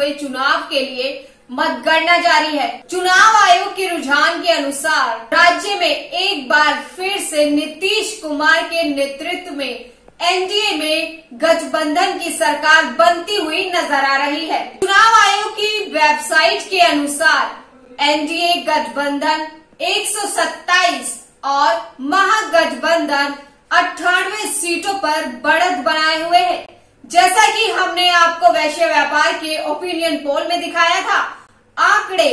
हुए चुनाव के लिए मतगणना जारी है। चुनाव आयोग के रुझान के अनुसार राज्य में एक बार फिर से नीतीश कुमार के नेतृत्व में एनडीए में गठबंधन की सरकार बनती हुई नजर आ रही है। चुनाव आयोग की वेबसाइट के अनुसार एनडीए गठबंधन 127 और महागठबंधन 98 सीटों पर बढ़त बनाए हुए है। जैसा कि हमने आपको वैश्य व्यापार के ओपिनियन पोल में दिखाया था, आंकड़े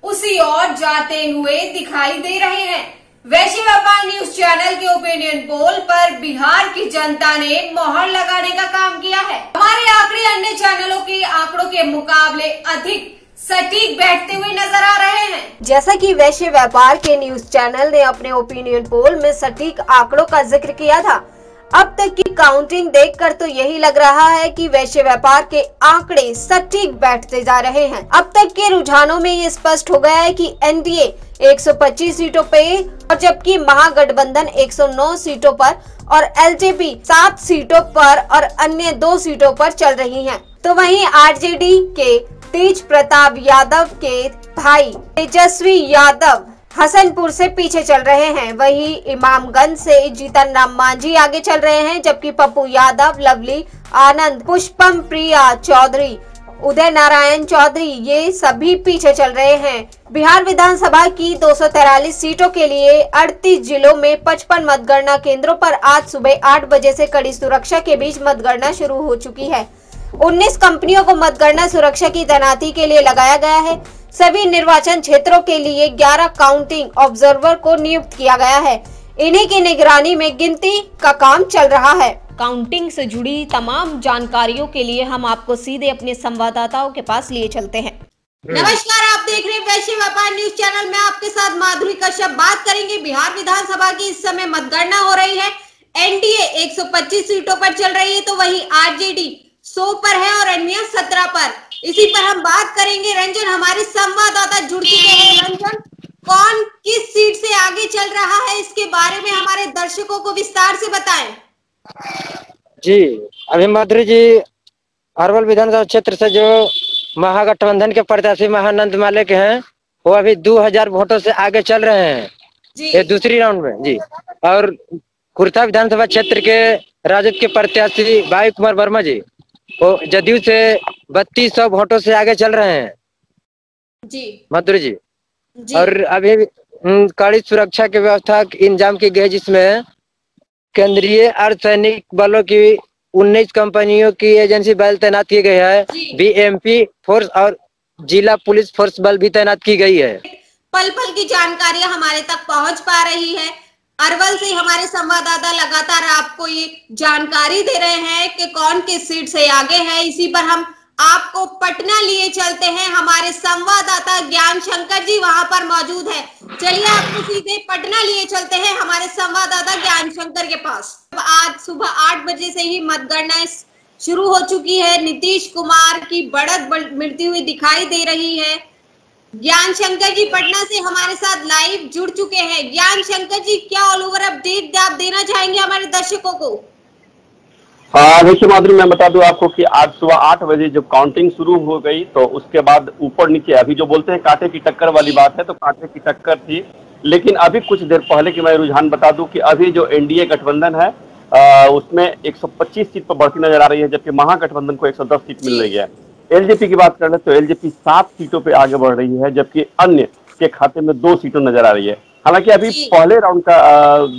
उसी ओर जाते हुए दिखाई दे रहे हैं। वैश्य व्यापार न्यूज चैनल के ओपिनियन पोल पर बिहार की जनता ने मोहर लगाने का काम किया है। हमारे आंकड़े अन्य चैनलों के आंकड़ों के मुकाबले अधिक सटीक बैठते हुए नजर आ रहे हैं। जैसा कि वैश्य व्यापार के न्यूज चैनल ने अपने ओपिनियन पोल में सटीक आंकड़ों का जिक्र किया था, अब तक की काउंटिंग देखकर तो यही लग रहा है कि वैश्य व्यापार के आंकड़े सटीक बैठते जा रहे हैं। अब तक के रुझानों में ये स्पष्ट हो गया है कि एनडीए 125 सीटों पे और जबकि महागठबंधन 109 सीटों पर और एलजेपी 7 सीटों पर और अन्य 2 सीटों पर चल रही हैं। तो वहीं आरजेडी के तेज प्रताप यादव के भाई तेजस्वी यादव हसनपुर से पीछे चल रहे हैं। वहीं इमामगंज से जीतन राम मांझी आगे चल रहे हैं, जबकि पप्पू यादव, लवली आनंद, पुष्पम प्रिया चौधरी, उदय नारायण चौधरी ये सभी पीछे चल रहे हैं। बिहार विधानसभा की 243 सीटों के लिए 38 जिलों में 55 मतगणना केंद्रों पर आज सुबह 8 बजे से कड़ी सुरक्षा के बीच मतगणना शुरू हो चुकी है। 19 कंपनियों को मतगणना सुरक्षा की तैनाती के लिए लगाया गया है। सभी निर्वाचन क्षेत्रों के लिए 11 काउंटिंग ऑब्जर्वर को नियुक्त किया गया है। इन्हीं की निगरानी में गिनती का काम चल रहा है। काउंटिंग से जुड़ी तमाम जानकारियों के लिए हम आपको सीधे अपने संवाददाताओं के पास लिए चलते हैं। नमस्कार, आप देख रहे हैं वैश्य व्यापार न्यूज चैनल में। आपके साथ माधुरी कश्यप बात करेंगे। बिहार विधानसभा की इस समय मतगणना हो रही है। एनडीए 125 सीटों पर चल रही है, तो वहीं आरजेडी 100 पर है और अन्य 17 पर। इसी पर हम बात करेंगे। रंजन हमारे संवाददाता जुड़ चुके हैं। रंजन, कौन किस सीट से आगे चल रहा है, इसके बारे में हमारे दर्शकों को विस्तार से बताएं। जी, अभी माधुरी जी अरवल विधानसभा क्षेत्र से जो महागठबंधन के प्रत्याशी महानंद मालिक हैं, वो अभी 2000 वोटों से आगे चल रहे हैं ये दूसरी राउंड में जी। और खुर्दा विधानसभा क्षेत्र के राजद के प्रत्याशी भाई कुमार वर्मा जी वो जदयू से 3200 वोटों से आगे चल रहे हैं जी माधुरी जी। और अभी कड़ी सुरक्षा की व्यवस्था इंतजाम की गई, जिसमें केंद्रीय अर्धसैनिक बलों की 19 कंपनियों की एजेंसी बल तैनात की गई है। बीएमपी फोर्स और जिला पुलिस फोर्स बल भी तैनात की गई है। पल पल की जानकारियां हमारे तक पहुंच पा रही है। अरवल से हमारे संवाददाता लगातार आपको ये जानकारी दे रहे हैं कि कौन किस सीट से आगे है। इसी पर हम आपको पटना लिए चलते हैं। हमारे संवाददाता ज्ञान शंकर जी वहां पर मौजूद है। चलिए आपको सीधे पटना लिए चलते हैं हमारे संवाददाता ज्ञान शंकर के पास। आज सुबह 8 बजे से ही मतगणना शुरू हो चुकी है। नीतीश कुमार की बढ़त मिलती हुई दिखाई दे रही है। ज्ञान शंकर जी पटना से हमारे साथ लाइव जुड़ चुके हैं। ज्ञान शंकर जी, क्या ऑल ओवर अपडेट आप देना चाहेंगे हमारे दर्शकों को? हाँ देखिए माधुरी, मैं बता दूं आपको कि आज सुबह 8 बजे जब काउंटिंग शुरू हो गई तो उसके बाद ऊपर नीचे, अभी जो बोलते हैं कांटे की टक्कर वाली बात है, तो कांटे की टक्कर थी। लेकिन अभी कुछ देर पहले की मैं रुझान बता दूं कि अभी जो एनडीए गठबंधन है उसमें 125 सीट पर बढ़ती नजर आ रही है, जबकि महागठबंधन को 110 सीट मिल रही है। एलजेपी की बात कर ले तो एलजेपी 7 सीटों पे आगे बढ़ रही है, जबकि अन्य के खाते में 2 सीटों नजर आ रही है। हालांकि अभी पहले राउंड का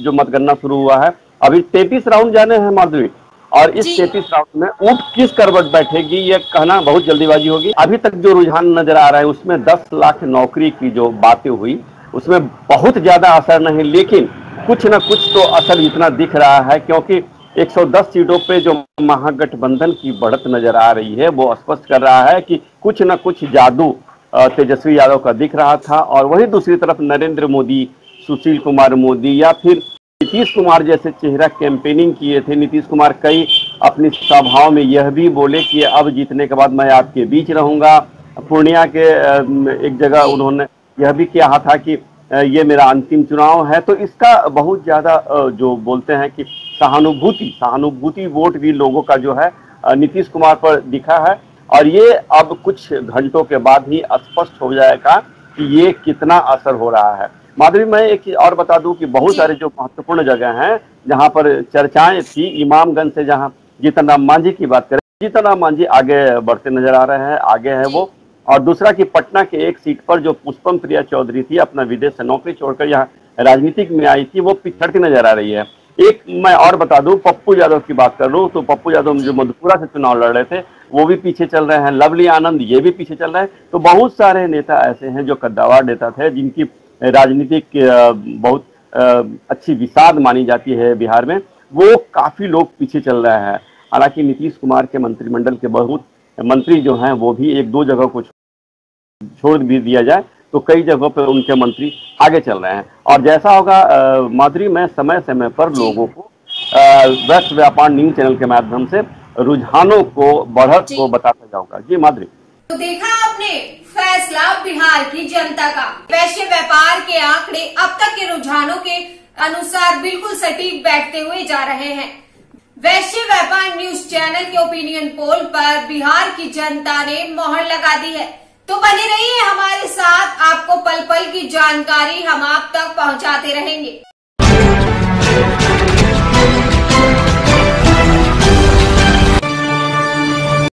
जो मतगणना शुरू हुआ है, अभी 33 राउंड जाने हैं माधुरी, और इस 33 राउंड में ऊंट किस करवट बैठेगी ये कहना बहुत जल्दीबाजी होगी। अभी तक जो रुझान नजर आ रहा है उसमें 10 लाख नौकरी की जो बातें हुई उसमें बहुत ज्यादा असर नहीं, लेकिन कुछ न कुछ तो असर इतना दिख रहा है, क्योंकि 110 सीटों पे जो महागठबंधन की बढ़त नजर आ रही है वो स्पष्ट कर रहा है कि कुछ न कुछ जादू तेजस्वी यादव का दिख रहा था। और वहीं दूसरी तरफ नरेंद्र मोदी, सुशील कुमार मोदी या फिर नीतीश कुमार जैसे चेहरा कैंपेनिंग किए थे। नीतीश कुमार कई अपनी सभाओं में यह भी बोले कि अब जीतने के बाद मैं आपके बीच रहूंगा। पूर्णिया के एक जगह उन्होंने यह भी कहा था कि ये मेरा अंतिम चुनाव है। तो इसका बहुत ज्यादा जो बोलते हैं कि सहानुभूति वोट भी लोगों का जो है नीतीश कुमार पर दिखा है। और ये अब कुछ घंटों के बाद ही स्पष्ट हो जाएगा कि ये कितना असर हो रहा है। माधुरी, मैं एक और बता दूं कि बहुत सारे जो महत्वपूर्ण जगह हैं जहां पर चर्चाएं थी, इमामगंज से जहां जीतन राम मांझी की बात करें, जीतन राम मांझी आगे बढ़ते नजर आ रहे हैं, आगे है वो। और दूसरा कि पटना के एक सीट पर जो पुष्पम प्रिया चौधरी थी, अपना विदेश से नौकरी छोड़कर यहाँ राजनीतिक में आई थी, वो पिछड़ती नजर आ रही है। एक मैं और बता दूं, पप्पू यादव की बात कर लूं तो पप्पू यादव जो मधुपुरा से चुनाव लड़ रहे थे वो भी पीछे चल रहे हैं, लवली आनंद ये भी पीछे चल रहे हैं। तो बहुत सारे नेता ऐसे हैं जो कद्दावर नेता थे, जिनकी राजनीतिक बहुत अच्छी विसाद मानी जाती है बिहार में, वो काफी लोग पीछे चल रहे हैं। हालांकि नीतीश कुमार के मंत्रिमंडल के बहुत मंत्री जो हैं वो भी एक दो जगह को छोड़ भी दिया जाए तो कई जगहों पर उनके मंत्री आगे चल रहे हैं। और जैसा होगा माधुरी, मैं समय समय पर लोगों को वैश्व व्यापार न्यूज चैनल के माध्यम से रुझानों को, बढ़त को बताता जाऊंगा। जी माधुरी, तो देखा आपने फैसला बिहार की जनता का। वैश्य व्यापार के आंकड़े अब तक के रुझानों के अनुसार बिल्कुल सटीक बैठते हुए जा रहे हैं। वैश्य व्यापार न्यूज चैनल के ओपिनियन पोल पर बिहार की जनता ने मोहर लगा दी है। तो बने रहिए हमारे साथ, आपको पल पल की जानकारी हम आप तक पहुंचाते रहेंगे।